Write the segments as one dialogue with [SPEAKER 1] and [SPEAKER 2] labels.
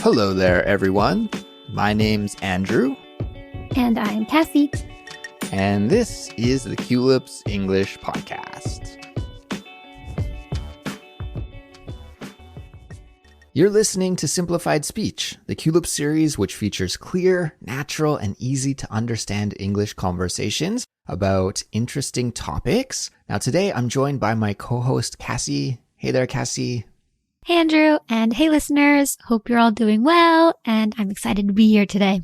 [SPEAKER 1] Hello there, everyone. My name's Andrew.
[SPEAKER 2] And I'm Kassy.
[SPEAKER 1] And this is the Culips English Podcast. You're listening to Simplified Speech, the Culips series which features clear, natural, and easy to understand English conversations about interesting topics. Now today I'm joined by my co-host Kassy. Hey there, Kassy.
[SPEAKER 2] Hey, Andrew, and hey, listeners. Hope you're all doing well, and I'm excited to be here today.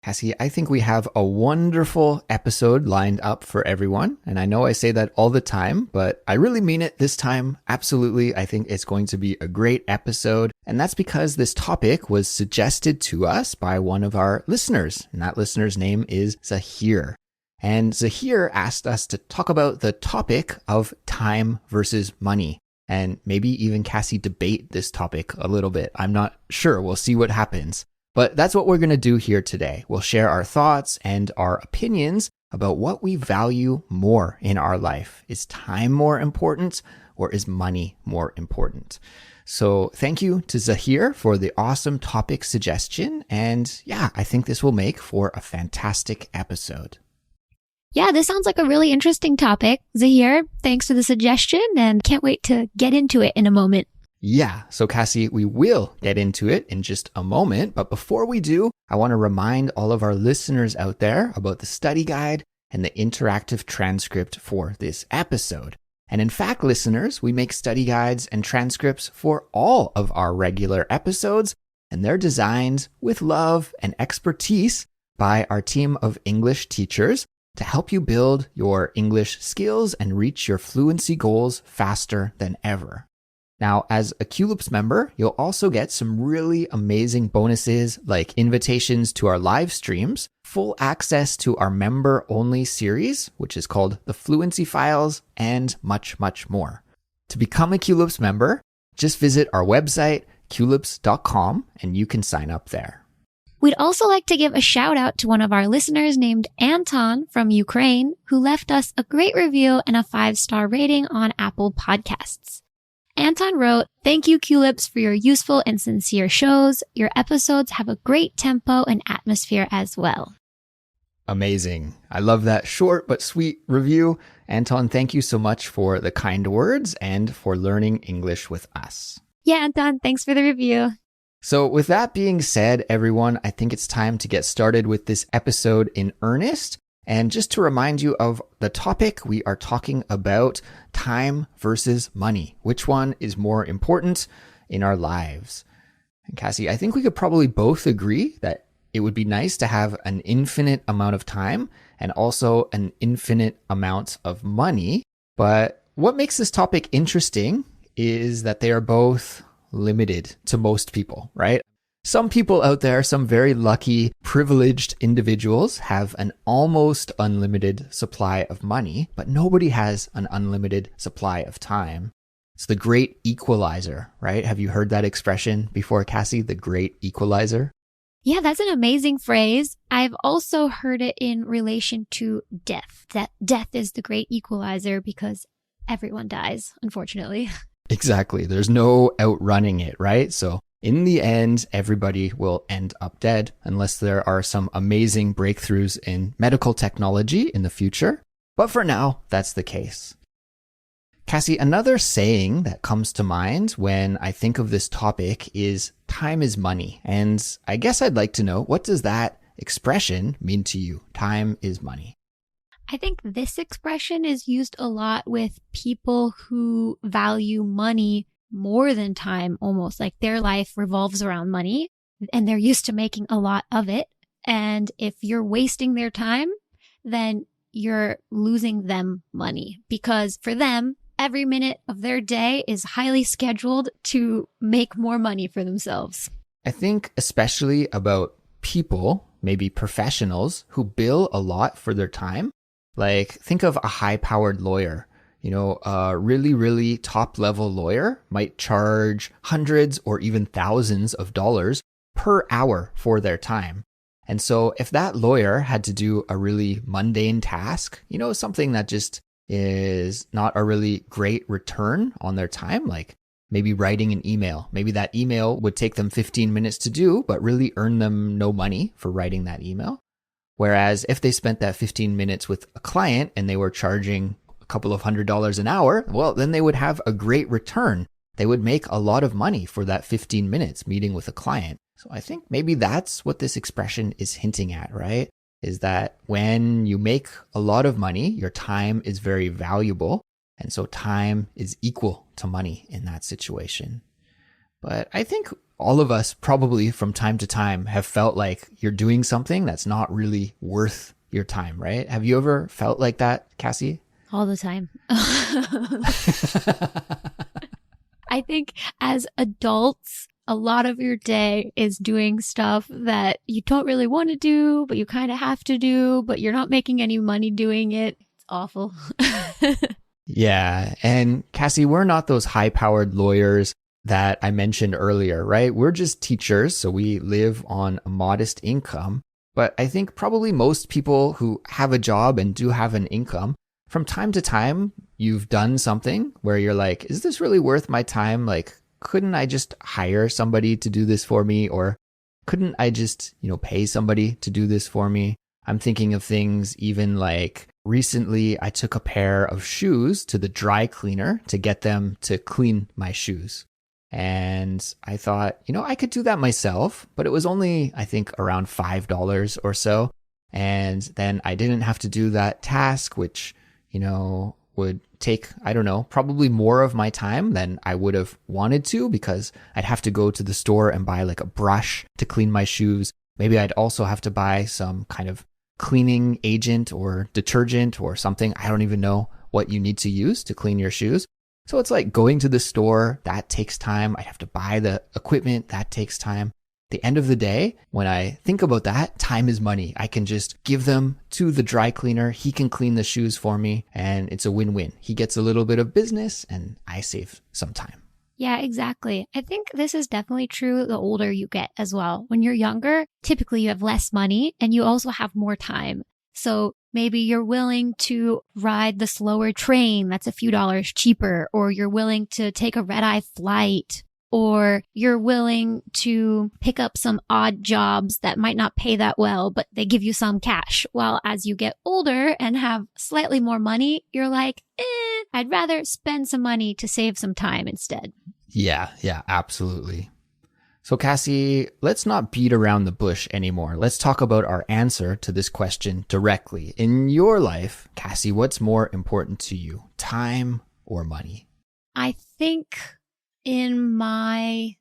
[SPEAKER 1] Kassy, I think we have a wonderful episode lined up for everyone. And I know I say that all the time, but I really mean it this time. Absolutely. I think it's going to be a great episode. And that's because this topic was suggested to us by one of our listeners. And that listener's name is Zahir. And Zahir asked us to talk about the topic of time versus money. And maybe even Kassy debate this topic a little bit. I'm not sure. We'll see what happens. But that's what we're going to do here today. We'll share our thoughts and our opinions about what we value more in our life. Is time more important or is money more important? So thank you to Zahir for the awesome topic suggestion. And yeah, I think this will make for a fantastic episode.
[SPEAKER 2] Yeah, this sounds like a really interesting topic. Zahir, thanks for the suggestion and can't wait to get into it in a moment.
[SPEAKER 1] Yeah, so Kassy, we will get into it in just a moment. But before we do, I want to remind all of our listeners out there about the study guide and the interactive transcript for this episode. And in fact, listeners, we make study guides and transcripts for all of our regular episodes, and they're designed with love and expertise by our team of English teachers to help you build your English skills and reach your fluency goals faster than ever. Now, as a Culips member, you'll also get some really amazing bonuses like invitations to our live streams, full access to our member-only series, which is called the Fluency Files, and much, much more. To become a Culips member, just visit our website, culips.com, and you can sign up there.
[SPEAKER 2] We'd also like to give a shout out to one of our listeners named Anton from Ukraine, who left us a great review and a 5-star rating on Apple Podcasts. Anton wrote, "Thank you, Culips, for your useful and sincere shows. Your episodes have a great tempo and atmosphere as well."
[SPEAKER 1] Amazing. I love that short but sweet review. Anton, thank you so much for the kind words and for learning English with us.
[SPEAKER 2] Yeah, Anton, thanks for the review.
[SPEAKER 1] So with that being said, everyone, I think it's time to get started with this episode in earnest. And just to remind you of the topic, we are talking about time versus money. Which one is more important in our lives? And Kassy, I think we could probably both agree that it would be nice to have an infinite amount of time and also an infinite amount of money. But what makes this topic interesting is that they are both limited to most people, right? Some people out there, some very lucky, privileged individuals have an almost unlimited supply of money, but nobody has an unlimited supply of time. It's the great equalizer, right? Have you heard that expression before, Kassy? The great equalizer?
[SPEAKER 2] Yeah, that's an amazing phrase. I've also heard it in relation to death, that death is the great equalizer because everyone dies, unfortunately.
[SPEAKER 1] Exactly. There's no outrunning it, right? So in the end, everybody will end up dead unless there are some amazing breakthroughs in medical technology in the future. But for now, that's the case. Kassy, another saying that comes to mind when I think of this topic is time is money. And I guess I'd like to know, what does that expression mean to you? Time is money.
[SPEAKER 2] I think this expression is used a lot with people who value money more than time, almost like their life revolves around money and they're used to making a lot of it. And if you're wasting their time, then you're losing them money because for them, every minute of their day is highly scheduled to make more money for themselves.
[SPEAKER 1] I think especially about people, maybe professionals who bill a lot for their time. Like think of a high-powered lawyer. You know, a really, really top-level lawyer might charge hundreds or even thousands of dollars per hour for their time. And so if that lawyer had to do a really mundane task, you know, something that just is not a really great return on their time, like maybe writing an email. Maybe that email would take them 15 minutes to do, but really earn them no money for writing that email. Whereas if they spent that 15 minutes with a client and they were charging a couple of $100 an hour, well, then they would have a great return. They would make a lot of money for that 15 minutes meeting with a client. So I think maybe that's what this expression is hinting at, right? Is that when you make a lot of money, your time is very valuable. And so time is equal to money in that situation. But I think all of us probably from time to time have felt like you're doing something that's not really worth your time, right? Have you ever felt like that, Kassy?
[SPEAKER 2] All the time. I think as adults, a lot of your day is doing stuff that you don't really want to do, but you kind of have to do, but you're not making any money doing it. It's awful.
[SPEAKER 1] Yeah. And Kassy, we're not those high-powered lawyers that I mentioned earlier, right? We're just teachers, so we live on a modest income. But I think probably most people who have a job and do have an income, from time to time, you've done something where you're like, is this really worth my time? Like, couldn't I just hire somebody to do this for me? Or couldn't I just, pay somebody to do this for me? I'm thinking of things even like recently I took a pair of shoes to the dry cleaner to get them to clean my shoes. And I thought, I could do that myself, but it was only, I think, around $5 or so. And then I didn't have to do that task, which, would take, I don't know, probably more of my time than I would have wanted to, because I'd have to go to the store and buy like a brush to clean my shoes. Maybe I'd also have to buy some kind of cleaning agent or detergent or something. I don't even know what you need to use to clean your shoes. So it's like going to the store, that takes time. I have to buy the equipment, that takes time. At the end of the day, when I think about that, time is money. I can just give them to the dry cleaner. He can clean the shoes for me, and it's a win-win. He gets a little bit of business and I save some time.
[SPEAKER 2] Yeah, exactly. I think this is definitely true the older you get as well. When you're younger, typically you have less money and you also have more time. So maybe you're willing to ride the slower train that's a few dollars cheaper, or you're willing to take a red-eye flight, or you're willing to pick up some odd jobs that might not pay that well, but they give you some cash. While as you get older and have slightly more money, you're like, I'd rather spend some money to save some time instead.
[SPEAKER 1] Yeah, absolutely. So Kassy, let's not beat around the bush anymore. Let's talk about our answer to this question directly. In your life, Kassy, what's more important to you, time or money?
[SPEAKER 2] I think in my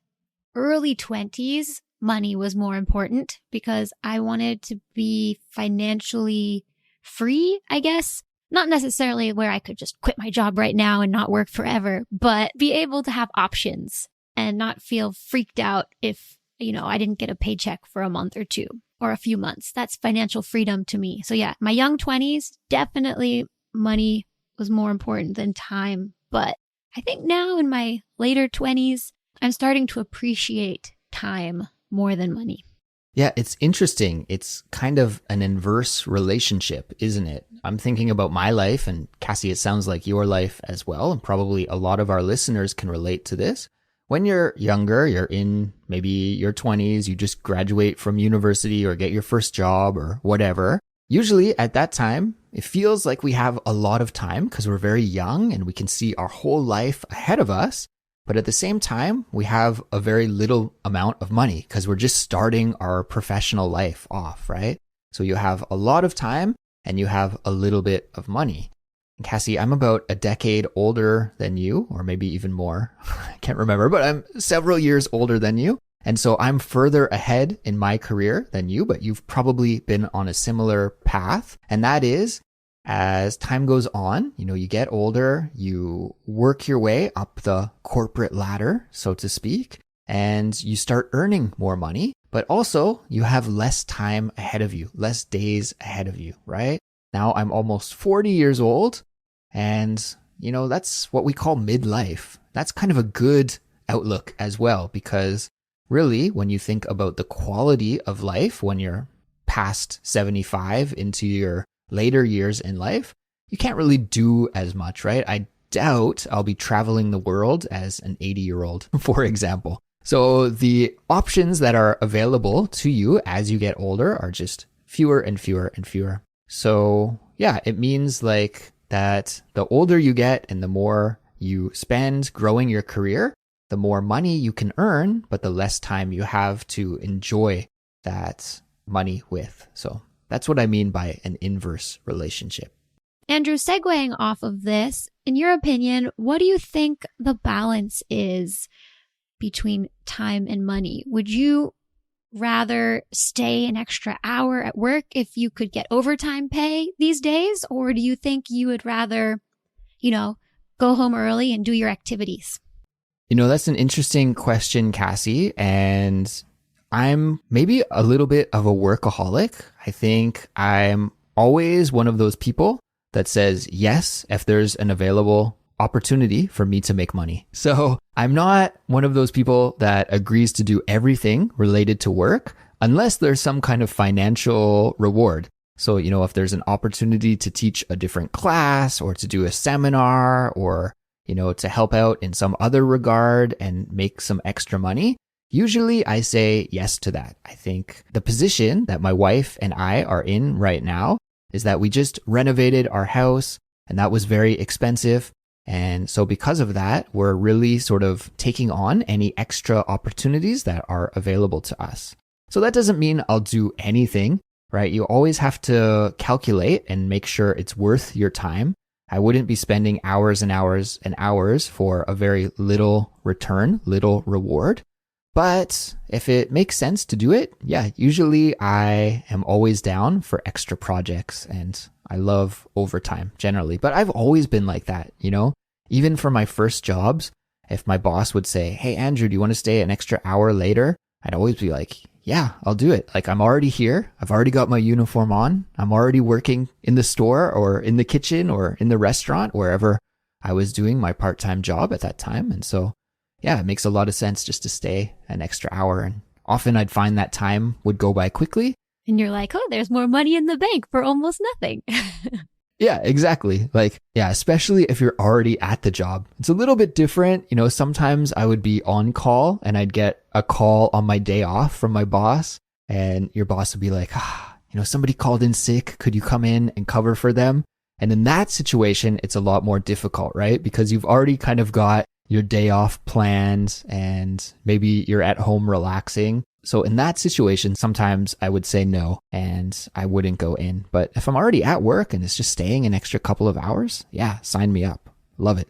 [SPEAKER 2] early 20s, money was more important because I wanted to be financially free, I guess. Not necessarily where I could just quit my job right now and not work forever, but be able to have options and not feel freaked out if, I didn't get a paycheck for a month or two or a few months. That's financial freedom to me. So yeah, my young 20s, definitely money was more important than time. But I think now in my later 20s, I'm starting to appreciate time more than money.
[SPEAKER 1] Yeah, it's interesting. It's kind of an inverse relationship, isn't it? I'm thinking about my life, and Kassy, it sounds like your life as well, and probably a lot of our listeners can relate to this. When you're younger, you're in maybe your 20s, you just graduate from university or get your first job or whatever. Usually at that time, it feels like we have a lot of time because we're very young and we can see our whole life ahead of us. But at the same time, we have a very little amount of money because we're just starting our professional life off, right? So you have a lot of time and you have a little bit of money. And Kassy, I'm about a decade older than you, or maybe even more. I can't remember, but I'm several years older than you. And so I'm further ahead in my career than you, but you've probably been on a similar path. And that is, as time goes on, you get older, you work your way up the corporate ladder, so to speak, and you start earning more money, but also you have less time ahead of you, less days ahead of you, right? Now I'm almost 40 years old, and that's what we call midlife. That's kind of a good outlook as well, because really, when you think about the quality of life when you're past 75 into your later years in life, you can't really do as much, right? I doubt I'll be traveling the world as an 80-year-old, for example. So the options that are available to you as you get older are just fewer and fewer and fewer. So yeah, it means like that the older you get and the more you spend growing your career, the more money you can earn, but the less time you have to enjoy that money with. So that's what I mean by an inverse relationship.
[SPEAKER 2] Andrew, segueing off of this, in your opinion, what do you think the balance is between time and money? Would you rather stay an extra hour at work if you could get overtime pay these days? Or do you think you would rather, go home early and do your activities?
[SPEAKER 1] That's an interesting question, Kassy. And I'm maybe a little bit of a workaholic. I think I'm always one of those people that says yes if there's an available opportunity for me to make money. So I'm not one of those people that agrees to do everything related to work unless there's some kind of financial reward. So, if there's an opportunity to teach a different class or to do a seminar or, to help out in some other regard and make some extra money, usually I say yes to that. I think the position that my wife and I are in right now is that we just renovated our house and that was very expensive. And so because of that, we're really sort of taking on any extra opportunities that are available to us. So that doesn't mean I'll do anything, right? You always have to calculate and make sure it's worth your time. I wouldn't be spending hours and hours and hours for a very little return, little reward. But if it makes sense to do it, yeah, usually I am always down for extra projects and I love overtime generally. But I've always been like that, Even for my first jobs, if my boss would say, "Hey, Andrew, do you want to stay an extra hour later?" I'd always be like, "Yeah, I'll do it. Like I'm already here. I've already got my uniform on. I'm already working in the store or in the kitchen or in the restaurant, wherever I was doing my part-time job at that time." And so yeah, it makes a lot of sense just to stay an extra hour. And often I'd find that time would go by quickly.
[SPEAKER 2] And you're like, oh, there's more money in the bank for almost nothing.
[SPEAKER 1] Yeah, exactly. Especially if you're already at the job. It's a little bit different. Sometimes I would be on call and I'd get a call on my day off from my boss and your boss would be like, somebody called in sick. Could you come in and cover for them? And in that situation, it's a lot more difficult, right? Because you've already kind of got your day off planned and maybe you're at home relaxing. So in that situation, sometimes I would say no and I wouldn't go in. But if I'm already at work and it's just staying an extra couple of hours, yeah, sign me up. Love it.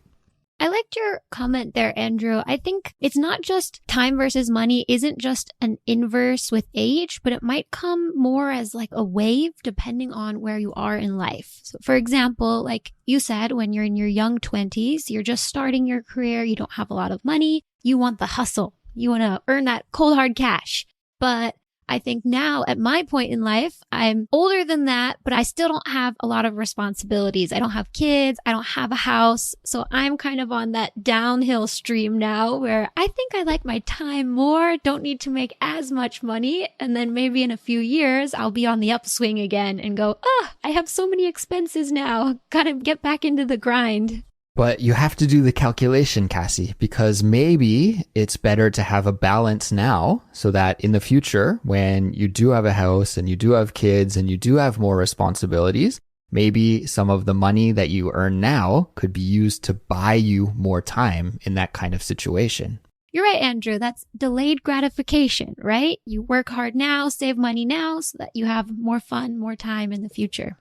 [SPEAKER 2] I liked your comment there, Andrew. I think it's not just time versus money isn't just an inverse with age, but it might come more as like a wave depending on where you are in life. So for example, like you said, when you're in your young 20s, you're just starting your career, you don't have a lot of money, you want the hustle, you want to earn that cold hard cash. But I think now at my point in life, I'm older than that, but I still don't have a lot of responsibilities. I don't have kids. I don't have a house. So I'm kind of on that downhill stream now where I think I like my time more, don't need to make as much money. And then maybe in a few years, I'll be on the upswing again and go, I have so many expenses now. Gotta get back into the grind.
[SPEAKER 1] But you have to do the calculation, Kassy, because maybe it's better to have a balance now so that in the future, when you do have a house and you do have kids and you do have more responsibilities, maybe some of the money that you earn now could be used to buy you more time in that kind of situation.
[SPEAKER 2] You're right, Andrew. That's delayed gratification, right? You work hard now, save money now so that you have more fun, more time in the future.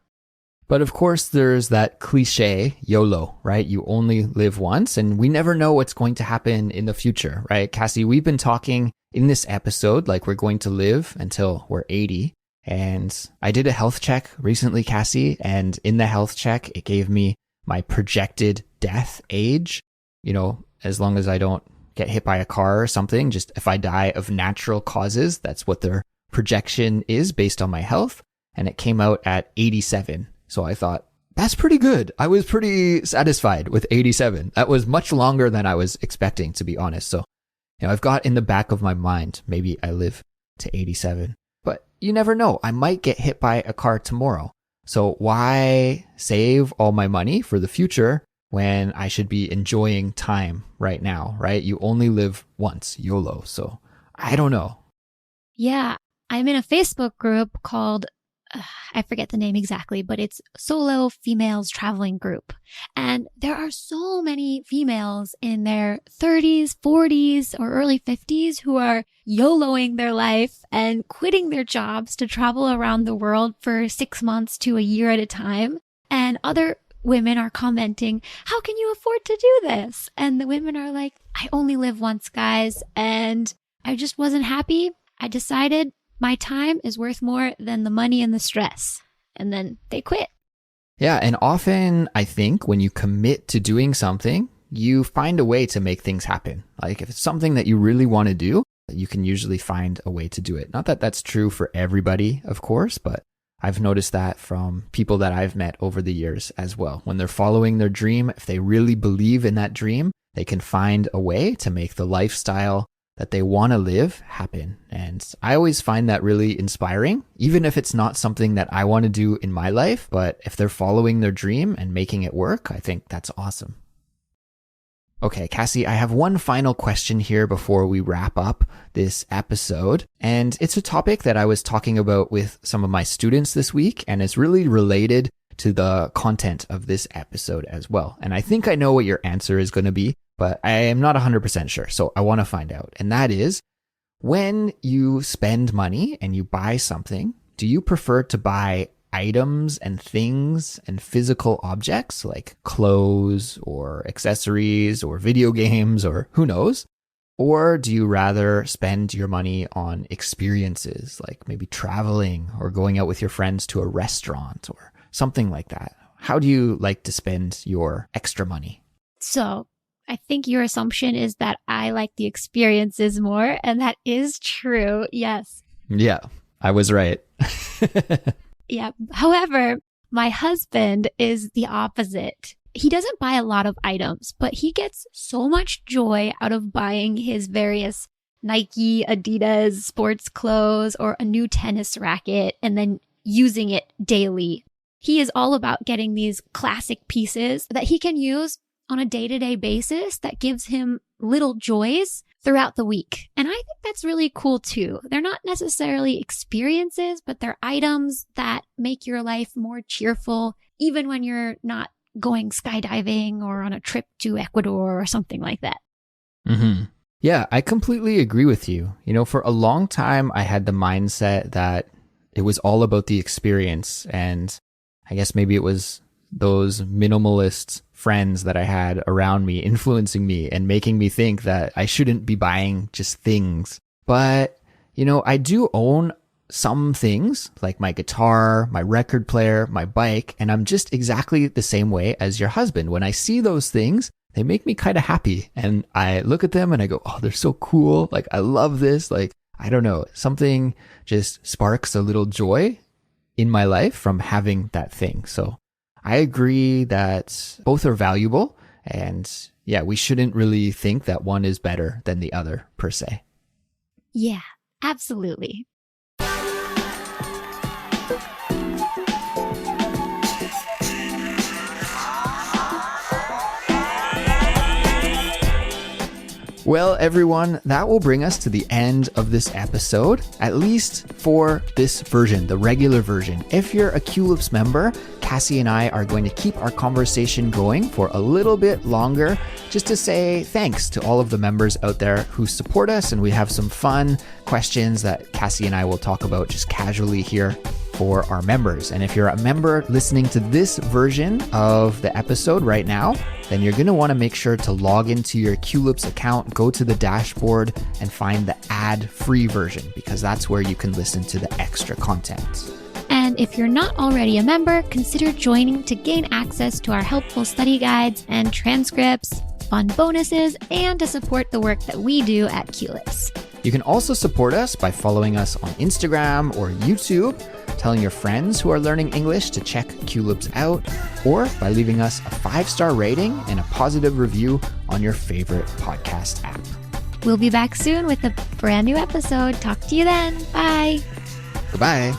[SPEAKER 1] But of course, there's that cliche, YOLO, right? You only live once, and we never know what's going to happen in the future, right? Kassy, we've been talking in this episode like we're going to live until we're 80. And I did a health check recently, Kassy, and in the health check, it gave me my projected death age. As long as I don't get hit by a car or something, just if I die of natural causes, that's what their projection is based on my health. And it came out at 87. So I thought, that's pretty good. I was pretty satisfied with 87. That was much longer than I was expecting, to be honest. So, I've got in the back of my mind, maybe I live to 87. But you never know. I might get hit by a car tomorrow. So why save all my money for the future when I should be enjoying time right now, right? You only live once, YOLO. So I don't know.
[SPEAKER 2] Yeah, I'm in a Facebook group called, I forget the name exactly, but it's Solo Females Traveling Group. And there are so many females in their 30s, 40s, or early 50s who are YOLOing their life and quitting their jobs to travel around the world for 6 months to a year at a time. And other women are commenting, how can you afford to do this? And the women are like, I only live once, guys. And I just wasn't happy. I decided my time is worth more than the money and the stress. And then they quit.
[SPEAKER 1] Yeah. And often I think when you commit to doing something, you find a way to make things happen. Like if it's something that you really want to do, you can usually find a way to do it. Not that that's true for everybody, of course, but I've noticed that from people that I've met over the years as well. When they're following their dream, if they really believe in that dream, they can find a way to make the lifestyle that they want to live happen. And I always find that really inspiring, even if it's not something that I want to do in my life. But if they're following their dream and making it work, I think that's awesome. Okay, Kassy, I have one final question here before we wrap up this episode. And it's a topic that I was talking about with some of my students this week, and it's really related to the content of this episode as well. And I think I know what your answer is going to be, but I am not 100% sure. So I want to find out. And that is, when you spend money and you buy something, do you prefer to buy items and things and physical objects like clothes or accessories or video games or who knows? Or do you rather spend your money on experiences like maybe traveling or going out with your friends to a restaurant or something like that? How do you like to spend your extra money?
[SPEAKER 2] So I think your assumption is that I like the experiences more, and that is true. Yes.
[SPEAKER 1] Yeah, I was right.
[SPEAKER 2] Yeah. However, my husband is the opposite. He doesn't buy a lot of items, but he gets so much joy out of buying his various Nike, Adidas, sports clothes, or a new tennis racket, and then using it daily. He is all about getting these classic pieces that he can use on a day-to-day basis that gives him little joys throughout the week. And I think that's really cool too. They're not necessarily experiences, but they're items that make your life more cheerful, even when you're not going skydiving or on a trip to Ecuador or something like that.
[SPEAKER 1] Mm-hmm. Yeah, I completely agree with you. You know, for a long time, I had the mindset that it was all about the experience. And I guess maybe it was those minimalist friends that I had around me influencing me and making me think that I shouldn't be buying just things. But, you know, I do own some things like my guitar, my record player, my bike, and I'm just exactly the same way as your husband. When I see those things, they make me kind of happy, and I look at them and I go, oh, they're so cool. Like, I love this. Like, I don't know, something just sparks a little joy in my life from having that thing. So I agree that both are valuable, and yeah, we shouldn't really think that one is better than the other per se.
[SPEAKER 2] Yeah, absolutely.
[SPEAKER 1] Well, everyone, that will bring us to the end of this episode, at least for this version, the regular version. If you're a Culips member, Kassy and I are going to keep our conversation going for a little bit longer, just to say thanks to all of the members out there who support us, and we have some fun questions that Kassy and I will talk about just casually here for our members. And if you're a member listening to this version of the episode right now, then you're going to want to make sure to log into your Culips account, go to the dashboard, and find the ad-free version, because that's where you can listen to the extra content.
[SPEAKER 2] And if you're not already a member, consider joining to gain access to our helpful study guides and transcripts, fun bonuses, and to support the work that we do at Culips.
[SPEAKER 1] You can also support us by following us on Instagram or YouTube, telling your friends who are learning English to check Culips out, or by leaving us a 5-star rating and a positive review on your favorite podcast app.
[SPEAKER 2] We'll be back soon with a brand new episode. Talk to you then. Bye.
[SPEAKER 1] Goodbye.